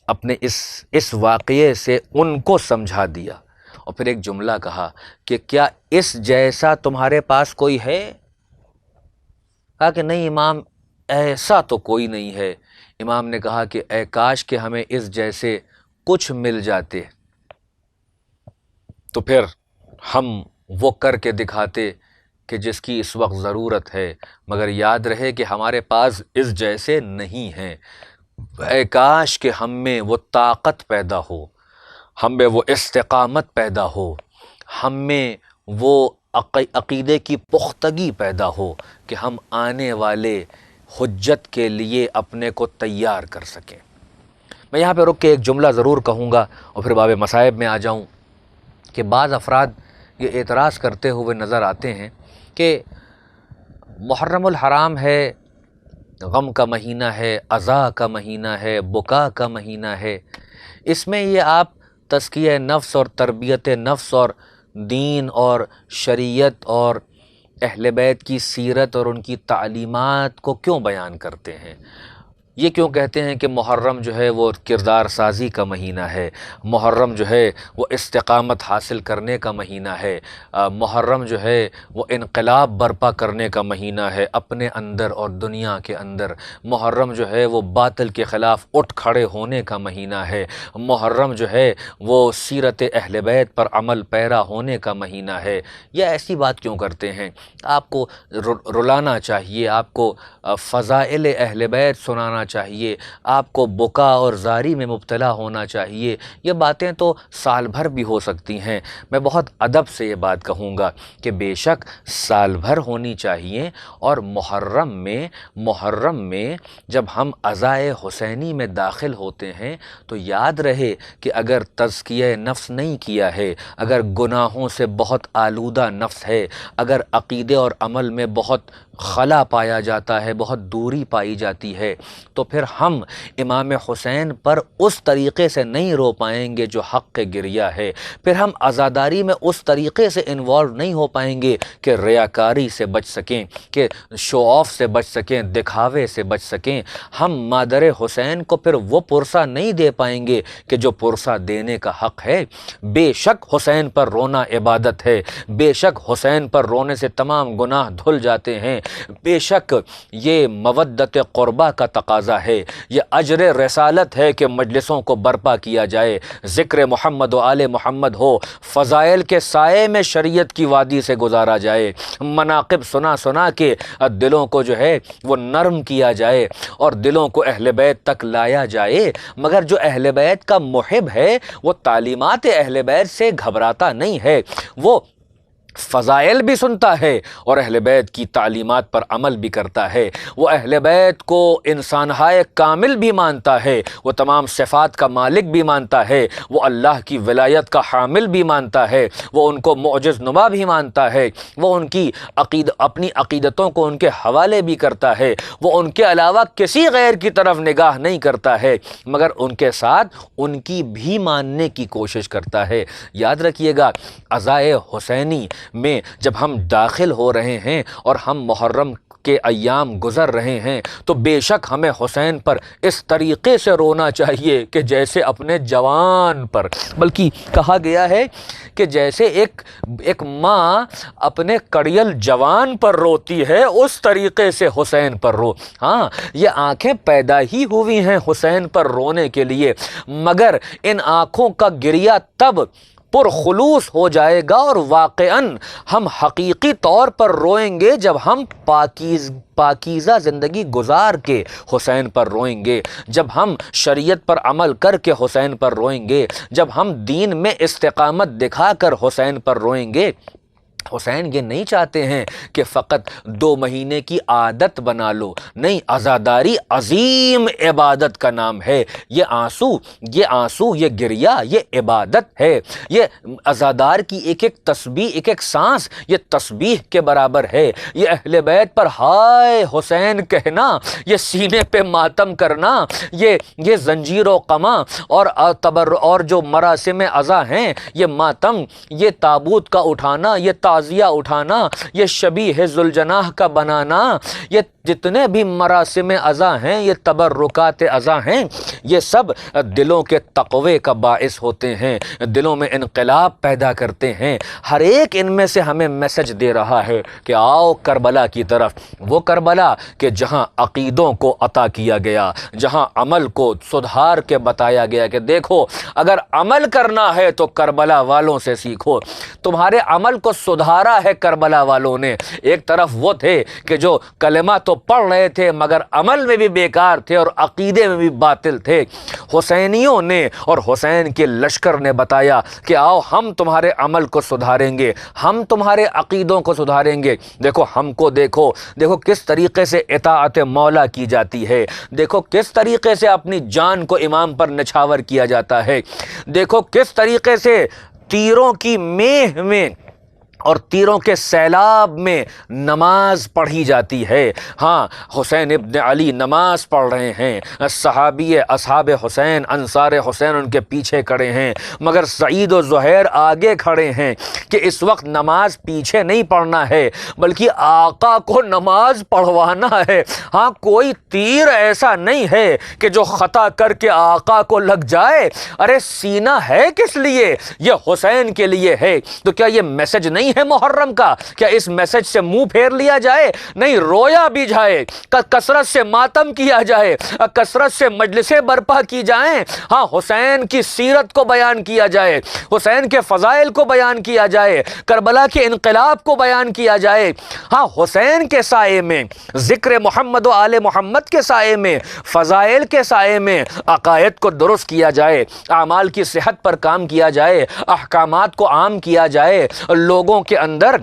اپنے اس واقعے سے ان کو سمجھا دیا اور پھر ایک جملہ کہا کہ کیا اس جیسا تمہارے پاس کوئی ہے؟ کہا کہ نہیں امام، ایسا تو کوئی نہیں ہے۔ امام نے کہا کہ اے کاش کہ ہمیں اس جیسے کچھ مل جاتے تو پھر ہم وہ کر کے دکھاتے کہ جس کی اس وقت ضرورت ہے، مگر یاد رہے کہ ہمارے پاس اس جیسے نہیں ہیں۔ اے کاش کہ ہم میں وہ طاقت پیدا ہو، ہم میں وہ استقامت پیدا ہو، ہم میں وہ عقیدے کی پختگی پیدا ہو کہ ہم آنے والے حجت کے لیے اپنے کو تیار کر سکیں۔ میں یہاں پہ رک کے ایک جملہ ضرور کہوں گا اور پھر باب مصائب میں آ جاؤں کہ بعض افراد یہ اعتراض کرتے ہوئے نظر آتے ہیں کہ محرم الحرام ہے، غم کا مہینہ ہے، عزا کا مہینہ ہے، بکا کا مہینہ ہے، اس میں یہ آپ تزکیہ نفس اور تربیت نفس اور دین اور شریعت اور اہل بیت کی سیرت اور ان کی تعلیمات کو کیوں بیان کرتے ہیں؟ یہ کیوں کہتے ہیں کہ محرم جو ہے وہ کردار سازی کا مہینہ ہے، محرم جو ہے وہ استقامت حاصل کرنے کا مہینہ ہے، محرم جو ہے وہ انقلاب برپا کرنے کا مہینہ ہے اپنے اندر اور دنیا کے اندر، محرم جو ہے وہ باطل کے خلاف اٹھ کھڑے ہونے کا مہینہ ہے، محرم جو ہے وہ سیرت اہل بیت پر عمل پیرا ہونے کا مہینہ ہے۔ یہ ایسی بات کیوں کرتے ہیں؟ آپ کو رلانا چاہیے، آپ کو فضائل اہل بیت سنانا چاہیے، آپ کو بکا اور زاری میں مبتلا ہونا چاہیے، یہ باتیں تو سال بھر بھی ہو سکتی ہیں۔ میں بہت ادب سے یہ بات کہوں گا کہ بے شک سال بھر ہونی چاہیے، اور محرم میں جب ہم عزائے حسینی میں داخل ہوتے ہیں تو یاد رہے کہ اگر تزکیہ نفس نہیں کیا ہے، اگر گناہوں سے بہت آلودہ نفس ہے، اگر عقیدے اور عمل میں بہت خلا پایا جاتا ہے، بہت دوری پائی جاتی ہے، تو پھر ہم امام حسین پر اس طریقے سے نہیں رو پائیں گے جو حق گریہ ہے، پھر ہم عزاداری میں اس طریقے سے انوالو نہیں ہو پائیں گے کہ ریاکاری سے بچ سکیں، کہ شو آف سے بچ سکیں، دکھاوے سے بچ سکیں۔ ہم مادر حسین کو پھر وہ پرسہ نہیں دے پائیں گے کہ جو پرسہ دینے کا حق ہے۔ بے شک حسین پر رونا عبادت ہے، بے شک حسین پر رونے سے تمام گناہ دھل جاتے ہیں، بے شک یہ مودت قربہ کا تقاضا ہے، یہ اجر رسالت ہے کہ مجلسوں کو برپا کیا جائے، ذکر محمد و آل محمد ہو، فضائل کے سائے میں شریعت کی وادی سے گزارا جائے، مناقب سنا سنا کے دلوں کو جو ہے وہ نرم کیا جائے اور دلوں کو اہل بیت تک لایا جائے۔ مگر جو اہل بیت کا محب ہے وہ تعلیمات اہل بیت سے گھبراتا نہیں ہے، وہ فضائل بھی سنتا ہے اور اہل بیت کی تعلیمات پر عمل بھی کرتا ہے، وہ اہل بیت کو انسانہائے کامل بھی مانتا ہے، وہ تمام صفات کا مالک بھی مانتا ہے، وہ اللہ کی ولایت کا حامل بھی مانتا ہے، وہ ان کو معجز نما بھی مانتا ہے، وہ ان کی اپنی عقیدتوں کو ان کے حوالے بھی کرتا ہے، وہ ان کے علاوہ کسی غیر کی طرف نگاہ نہیں کرتا ہے، مگر ان کے ساتھ ان کی بھی ماننے کی کوشش کرتا ہے۔ یاد رکھیے گا، عزائے حسینی میں جب ہم داخل ہو رہے ہیں اور ہم محرم کے ایام گزر رہے ہیں تو بے شک ہمیں حسین پر اس طریقے سے رونا چاہیے کہ جیسے اپنے جوان پر، بلکہ کہا گیا ہے کہ جیسے ایک ماں اپنے کڑیل جوان پر روتی ہے اس طریقے سے حسین پر رو۔ ہاں، یہ آنکھیں پیدا ہی ہوئی ہیں حسین پر رونے کے لیے، مگر ان آنکھوں کا گریہ تب پرخلوص ہو جائے گا اور واقعاً ہم حقیقی طور پر روئیں گے جب ہم پاکیزہ زندگی گزار کے حسین پر روئیں گے، جب ہم شریعت پر عمل کر کے حسین پر روئیں گے، جب ہم دین میں استقامت دکھا کر حسین پر روئیں گے۔ حسین یہ نہیں چاہتے ہیں کہ فقط 2 مہینے کی عادت بنا لو، نہیں، عزاداری عظیم عبادت کا نام ہے، یہ آنسو، یہ گریہ، یہ عبادت ہے، یہ عزادار کی ایک ایک تسبیح، ایک ایک سانس یہ تسبیح کے برابر ہے، یہ اہل بیت پر ہائے حسین کہنا، یہ سینے پہ ماتم کرنا، یہ زنجیر و قمع اور جو مراسم عزا ہیں، یہ ماتم، یہ تابوت کا اٹھانا، یہ تعزیہ اٹھانا، یہ شبیہ ذوالجناح کا بنانا، یہ جتنے بھی مراسم عزا ہیں، یہ تبرکات عزا ہیں، یہ سب دلوں کے تقوی کا باعث ہوتے ہیں، دلوں میں انقلاب پیدا کرتے ہیں۔ ہر ایک ان میں سے ہمیں میسج دے رہا ہے کہ آؤ کربلا کی طرف، وہ کربلا کہ جہاں عقیدوں کو عطا کیا گیا، جہاں عمل کو سدھار کے بتایا گیا کہ دیکھو اگر عمل کرنا ہے تو کربلا والوں سے سیکھو۔ تمہارے عمل کو سدھارا ہے کربلا والوں نے۔ ایک طرف وہ تھے کہ جو کلمہ تو پڑھ رہے تھے مگر عمل میں بھی بیکار تھے اور عقیدے میں بھی باطل تھے، حسینیوں نے اور حسین کے لشکر نے بتایا کہ آؤ ہم تمہارے عمل کو سدھاریں گے، ہم تمہارے عقیدوں کو سدھاریں گے۔ دیکھو ہم کو دیکھو کس طریقے سے اطاعت مولا کی جاتی ہے، دیکھو کس طریقے سے اپنی جان کو امام پر نچھاور کیا جاتا ہے، دیکھو کس طریقے سے تیروں کی میہ میں اور تیروں کے سیلاب میں نماز پڑھی جاتی ہے۔ ہاں، حسین ابن علی نماز پڑھ رہے ہیں، صحابی اصحاب حسین انصار حسین ان کے پیچھے کھڑے ہیں، مگر سعید و زہیر آگے کھڑے ہیں کہ اس وقت نماز پیچھے نہیں پڑھنا ہے بلکہ آقا کو نماز پڑھوانا ہے۔ ہاں، کوئی تیر ایسا نہیں ہے کہ جو خطا کر کے آقا کو لگ جائے۔ ارے سینہ ہے کس لیے؟ یہ حسین کے لیے ہے۔ تو کیا یہ میسج نہیں نہیں ہے محرم کا، کیا اس میسج سے منہ پھیر لیا جائے؟ نہیں، رویا بھی جائے، کثرت سے ماتم کیا جائے، کثرت سے مجلسیں برپا کی جائیں، ہاں حسین کی سیرت کو بیان کیا جائے، حسین کے فضائل کو بیان کیا جائے، کربلا کے انقلاب کو بیان کیا جائے، ہاں حسین کے سائے میں، ذکر محمد و آل محمد کے سائے میں، فضائل کے سائے میں عقائد کو درست کیا جائے، اعمال کی صحت پر کام کیا جائے، احکامات کو عام کیا جائے، لوگوں کے اندر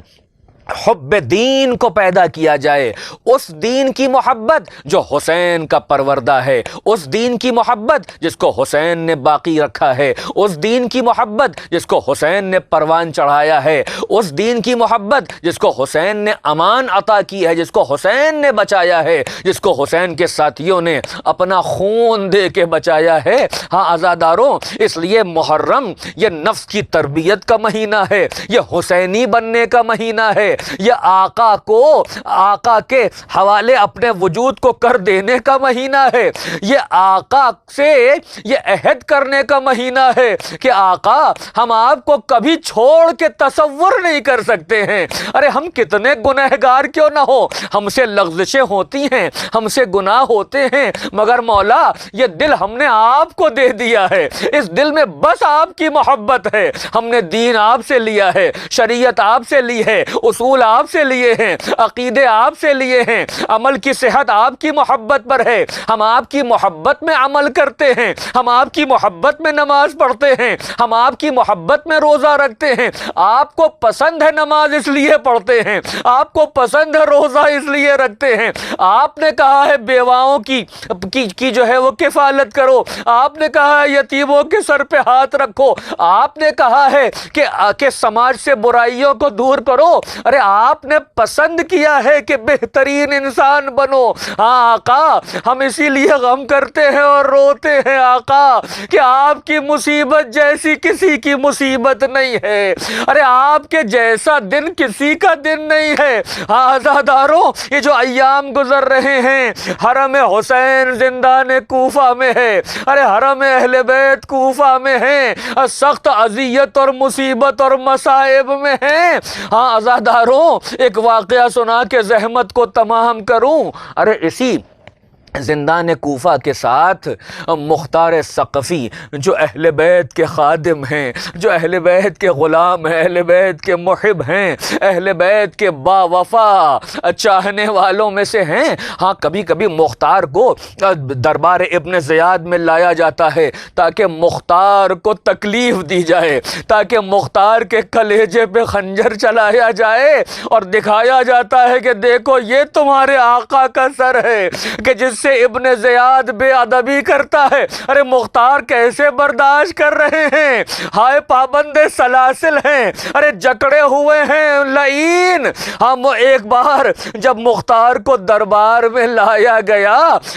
حب دین کو پیدا کیا جائے، اس دین کی محبت جو حسین کا پروردہ ہے، اس دین کی محبت جس کو حسین نے باقی رکھا ہے، اس دین کی محبت جس کو حسین نے پروان چڑھایا ہے، اس دین کی محبت جس کو حسین نے امان عطا کی ہے، جس کو حسین نے بچایا ہے، جس کو حسین کے ساتھیوں نے اپنا خون دے کے بچایا ہے۔ ہاں عزاداروں، اس لیے محرم یہ نفس کی تربیت کا مہینہ ہے، یہ حسینی بننے کا مہینہ ہے، یہ آقا کے حوالے اپنے وجود کو کر دینے کا مہینہ ہے، یہ آقا سے یہ عہد کرنے کا مہینہ ہے کہ آقا ہم آپ کو کبھی چھوڑ کے تصور نہیں کر سکتے ہیں۔ ارے ہم کتنے گنہگار کیوں نہ ہو، ہم سے لغزشیں ہوتی ہیں، ہم سے گناہ ہوتے ہیں، مگر مولا یہ دل ہم نے آپ کو دے دیا ہے، اس دل میں بس آپ کی محبت ہے، ہم نے دین آپ سے لیا ہے، شریعت آپ سے لی ہے، اصول آپ سے لیے ہیں، عقیدے آپ سے لیے ہیں، عمل کی صحت آپ کی محبت پر ہے، ہم آپ کی محبت میں عمل کرتے ہیں، ہم آپ کی محبت میں نماز پڑھتے ہیں، ہم آپ کی محبت میں روزہ رکھتے ہیں، آپ کو پسند ہے نماز اس لیے پڑھتے ہیں، آپ کو پسند ہے روزہ اس لیے رکھتے ہیں، آپ نے کہا ہے بیواؤں کی جو ہے وہ کفالت کرو، آپ نے کہا ہے یتیموں کے سر پہ ہاتھ رکھو، آپ نے کہا ہے کہ سماج سے برائیوں کو دور کرو، ارے آپ نے پسند کیا ہے کہ بہترین انسان بنو۔ ہاں آقا، ہم اسی لیے غم کرتے ہیں اور روتے ہیں آقا کہ آپ کی مصیبت جیسی کسی کی مصیبت نہیں ہے، ارے آپ کے جیسا دن کسی کا دن نہیں ہے۔ ہاں عزاداروں، یہ جو ایام گزر رہے ہیں، حرم حسین زندان کوفہ میں ہے، ارے حرم اہل بیت کوفہ میں ہے، سخت اذیت اور مصیبت اور مصائب میں ہیں۔ ہاں عزاداروں، ایک واقعہ سنا کے زحمت کو تمام کروں۔ ارے اسی زندان کوفہ کے ساتھ مختار ثقفی جو اہل بیت کے خادم ہیں، جو اہل بیت کے غلام ہیں، اہل بیت کے محب ہیں، اہل بیت کے با وفا چاہنے والوں میں سے ہیں۔ ہاں کبھی کبھی مختار کو دربار ابن زیاد میں لایا جاتا ہے تاکہ مختار کو تکلیف دی جائے، تاکہ مختار کے کلیجے پہ خنجر چلایا جائے اور دکھایا جاتا ہے کہ دیکھو یہ تمہارے آقا کا سر ہے کہ جس سے ابن زیاد بے ادبی کرتا ہے۔ ارے مختار کیسے برداشت کر رہے ہیں، ہائے پابند سلاسل ہیں، ارے جکڑے ہوئے ہیں لعین۔ ہم ایک بار جب مختار کو دربار میں لایا گیا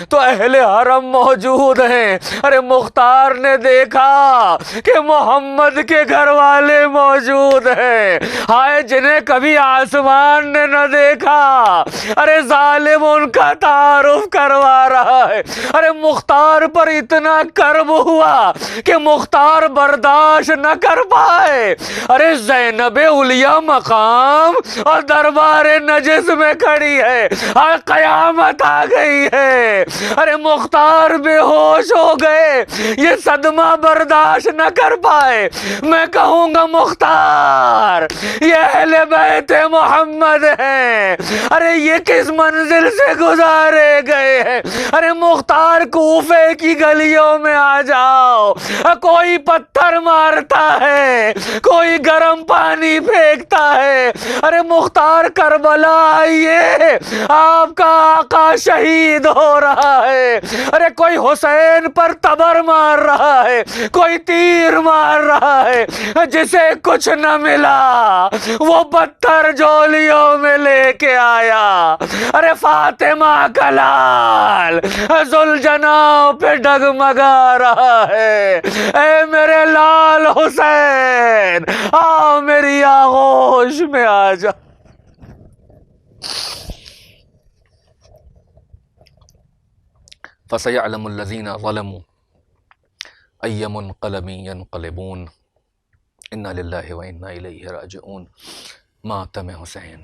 تو اہل حرم موجود ہیں، ارے مختار نے دیکھا کہ محمد کے گھر والے موجود ہیں، ہائے جنہیں کبھی آسمان نے نہ دیکھا، ارے ظالم ان کا تعارف کروا رہا ہے۔ ارے مختار پر اتنا کرب ہوا کہ مختار برداشت نہ کر پائے۔ ارے زینب علیہ مقام اور دربار نجس میں کھڑی ہے، اور قیامت آ گئی ہے۔ ارے مختار بے ہوش ہو گئے، یہ صدمہ برداشت نہ کر پائے۔ میں کہوں گا مختار یہ اہل بیت محمد ہیں، ارے یہ کس منزل سے گزارے گئے ہیں۔ ارے مختار کوفے کی گلیوں میں آ جاؤ، کوئی پتھر مارتا ہے، کوئی گرم پانی پھینکتا ہے، ارے مختار کربلا آئیے، آپ کا آقا شہید ہو رہا ہے، ارے کوئی حسین پر تبر مار رہا ہے، کوئی تیر مار رہا ہے، جسے کچھ نہ ملا وہ پتھر جولیوں میں لے کے آیا۔ ارے فاطمہ کا لال ذوالجناح پہ ڈگمگا رہا ہے، اے میرے لال حسین آ میری آغوش میں آ جا۔ فَسَيَعْلَمُ الَّذِينَ ظَلَمُوا أَيَّ مُنْقَلَبٍ يَنْقَلِبُونَ إِنَّا لِلَّهِ وَإِنَّا إِلَيْهِ رَاجِعُونَ۔ ماتم حسین.